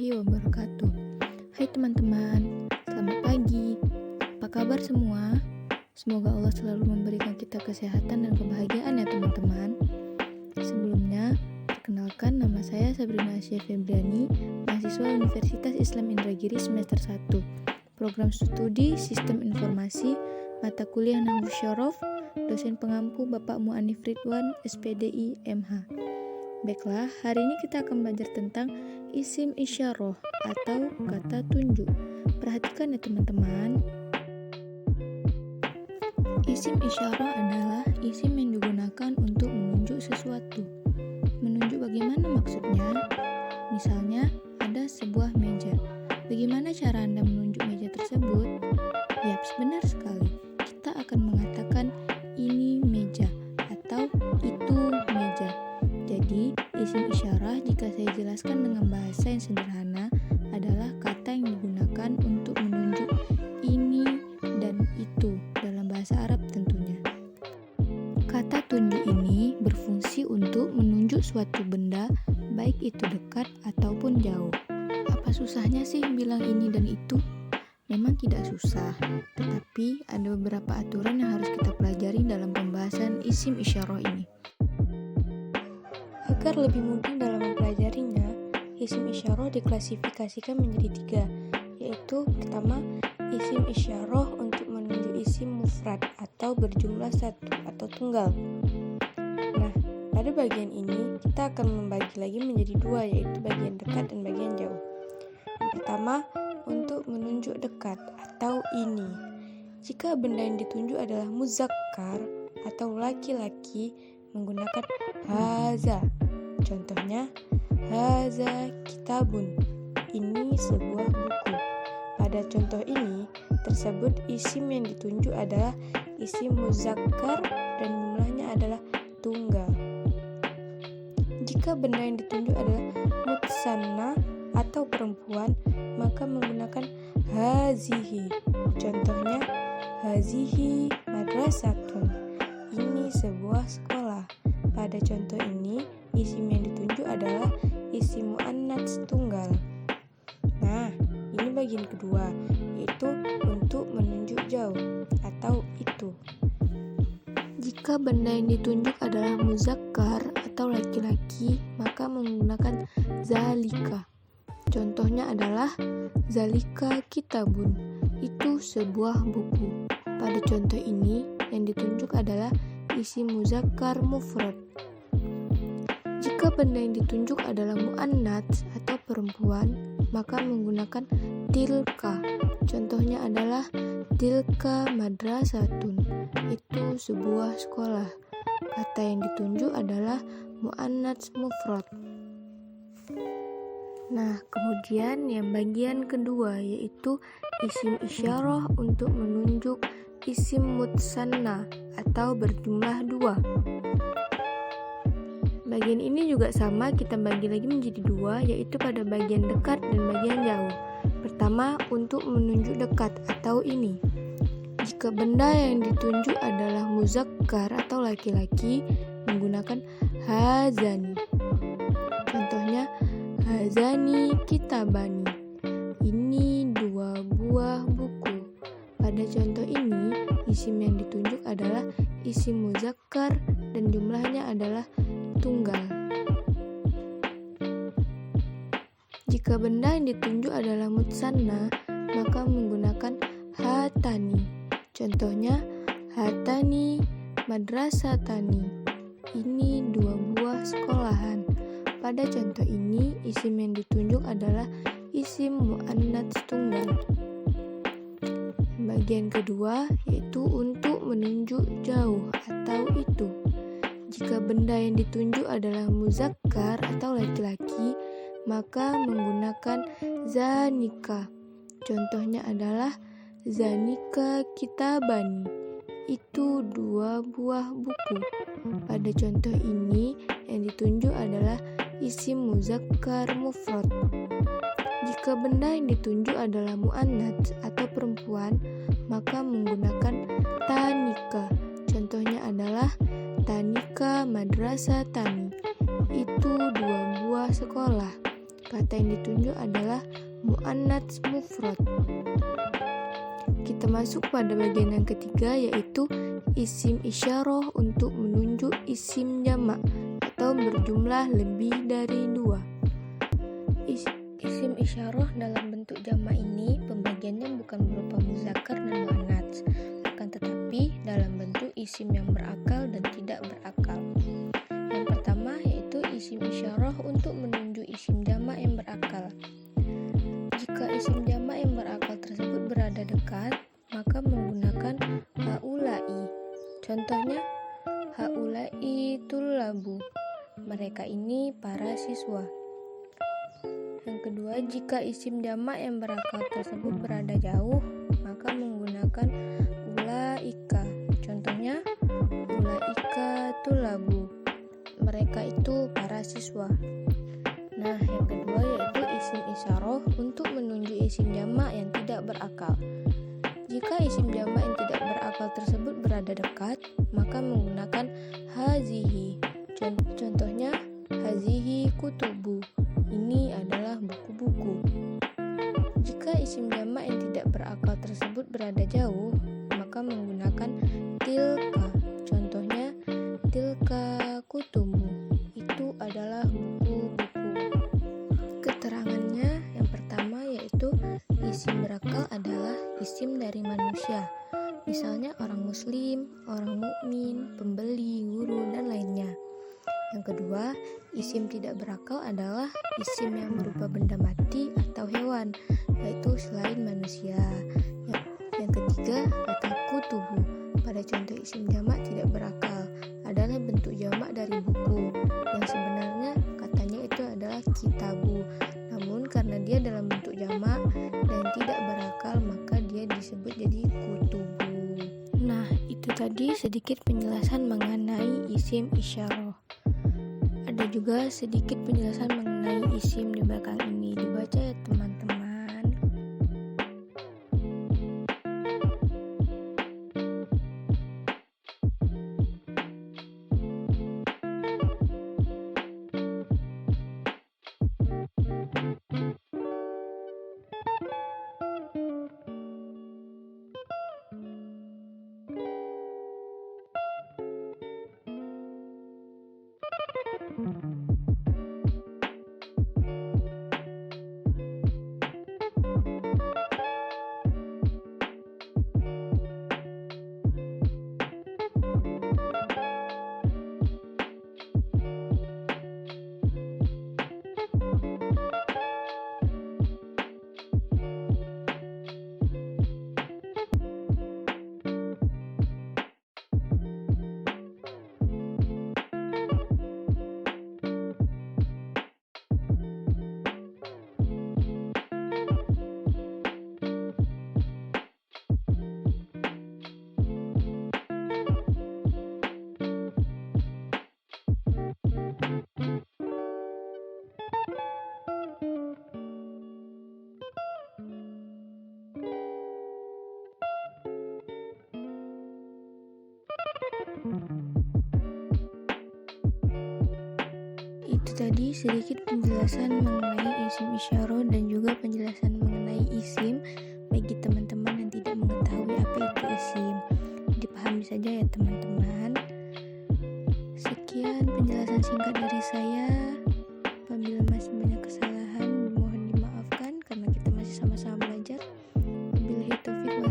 warahmatullahi wabarakatuh. Hai teman-teman, selamat pagi. Apa kabar semua? Semoga Allah selalu memberikan kita kesehatan dan kebahagiaan ya teman-teman. Sebelumnya, perkenalkan nama saya Sabrina Asya Febriani, mahasiswa Universitas Islam Indragiri semester 1, program studi Sistem Informasi, mata kuliah Nahwu Syaraf, dosen pengampu Bapak Mu'anif Ridwan, SPDI, MH. Baiklah, hari ini kita akan belajar tentang isim isyarah atau kata tunjuk. Perhatikan ya teman-teman. Isim isyarah adalah isim yang digunakan untuk menunjuk sesuatu. Menunjuk bagaimana maksudnya? Misalnya, ada sebuah meja. Bagaimana cara Anda menunjuk meja tersebut? Yap, benar sekali. Kita akan mengatakan ini meja atau itu meja. Jadi, isim isyarah jika saya jelaskan dengan bahasa yang sederhana adalah kata yang digunakan untuk menunjuk ini dan itu dalam bahasa Arab tentunya. Kata tunjuk ini berfungsi untuk menunjuk suatu benda, baik itu dekat ataupun jauh. Apa susahnya sih bilang ini dan itu? Memang tidak susah, tetapi ada beberapa aturan yang harus kita pelajari dalam pembahasan isim isyarah ini. Agar lebih mudah dalam mempelajarinya, isim isyarah diklasifikasikan menjadi 3, yaitu pertama, isim isyarah untuk menunjuk isim mufrad atau berjumlah 1 atau tunggal. Nah, pada bagian ini kita akan membagi lagi menjadi 2, yaitu bagian dekat dan bagian jauh. Yang pertama, untuk menunjuk dekat atau ini. Jika benda yang ditunjuk adalah muzakkar atau laki-laki, menggunakan haza. Contohnya, haza kitabun. Ini sebuah buku. Pada contoh ini, tersebut isim yang ditunjuk adalah isim muzakkar dan jumlahnya adalah tunggal. Jika benda yang ditunjuk adalah mutsanna atau perempuan, maka menggunakan hazihi. Contohnya, hazihi madrasatun. Ini sebuah sekolah. Pada contoh ini, isim yang ditunjuk adalah isim muannats tunggal. Nah, ini bagian kedua, yaitu untuk menunjuk jauh atau itu. Jika benda yang ditunjuk adalah muzakkar atau laki-laki, maka menggunakan zalika. Contohnya adalah zalika kitabun. Itu sebuah buku. Pada contoh ini, yang ditunjuk adalah isim muzakkar mufrad. Jika benda yang ditunjuk adalah muannats atau perempuan, maka menggunakan tilka. Contohnya adalah tilka madrasatun. Itu sebuah sekolah. Kata yang ditunjuk adalah muannats mufrad. Nah, kemudian yang bagian kedua yaitu isim isyarah untuk menunjuk isim mutsanna atau berjumlah 2. Bagian ini juga sama, kita bagi lagi menjadi 2, yaitu pada bagian dekat dan bagian jauh. Pertama, untuk menunjuk dekat atau ini. Jika benda yang ditunjuk adalah muzakkar atau laki-laki, menggunakan hazani. Contohnya, hazani kitabani. Ini 2 buah buku. Pada contoh ini, isim yang ditunjuk adalah isim muzakkar dan jumlahnya adalah tunggal. Jika benda yang ditunjuk adalah mutsanna, maka menggunakan hatani. Contohnya, hatani madrasatani. Ini 2 buah sekolahan. Pada contoh ini, isim yang ditunjuk adalah isim muannats tunggal. Bagian kedua yaitu untuk menunjuk jauh atau itu. Jika benda yang ditunjuk adalah muzakkar atau laki-laki, maka menggunakan zanika. Contohnya adalah zanika kitabani. Itu 2 buah buku. Pada contoh ini, yang ditunjuk adalah isim muzakkar mufrad. Jika benda yang ditunjuk adalah muannats atau perempuan, maka menggunakan tanika. Contohnya adalah tanika madrasatani. Itu 2 buah sekolah. Kata yang ditunjuk adalah muannats mufrad. Kita masuk pada bagian yang ketiga, yaitu isim isyarah untuk menunjuk isim jamak atau berjumlah lebih dari 2. Isim isyarah dalam bentuk jamak ini pembagiannya bukan berupa muzakkar dan muannats, akan tetapi dalam bentuk isim yang berakal dan tidak berakal. Yang pertama yaitu isim isyarah untuk menunjuk isim jamak yang berakal. Jika isim jamak yang berakal tersebut berada dekat, maka menggunakan haulai. Contohnya, haulai tullabu. Mereka ini para siswa. Yang kedua, jika isim jamak yang berakal tersebut berada jauh, maka menggunakan ulaika. Contohnya, ulaika tullabu. Mereka itu para siswa. Nah, yang kedua yaitu isim isyarah untuk menunjuk isim jamak yang tidak berakal. Jika isim jamak yang tidak berakal tersebut berada dekat, maka menggunakan hazihi. Contohnya, hazihi kutubu. Ini adalah buku-buku. Jika isim jamak yang tidak berakal tersebut berada jauh, maka menggunakan tilka. Contohnya, tilka kutubu. Itu adalah buku-buku. Keterangannya yang pertama yaitu isim berakal adalah isim dari manusia. Misalnya orang muslim, orang mukmin, pembeli, guru, dan lainnya. Yang kedua, isim tidak berakal adalah isim yang berupa benda mati atau hewan, yaitu selain manusia. Yang ketiga, kata kutubu pada contoh isim jamak tidak berakal adalah bentuk jamak dari buku, yang sebenarnya katanya itu adalah kitabu. Namun karena dia dalam bentuk jamak dan tidak berakal, maka dia disebut jadi kutubu. Nah, itu tadi sedikit penjelasan mengenai isim isyarah. Ada juga sedikit penjelasan mengenai isim di belakang ini. Dibaca ya teman-teman. Itu tadi sedikit penjelasan mengenai isim isyarah dan juga penjelasan mengenai isim bagi teman-teman yang tidak mengetahui apa itu isim. Dipahami saja ya teman-teman. Sekian penjelasan singkat dari saya. Apabila masih banyak kesalahan, mohon dimaafkan karena kita masih sama-sama belajar. Wabillahi taufiq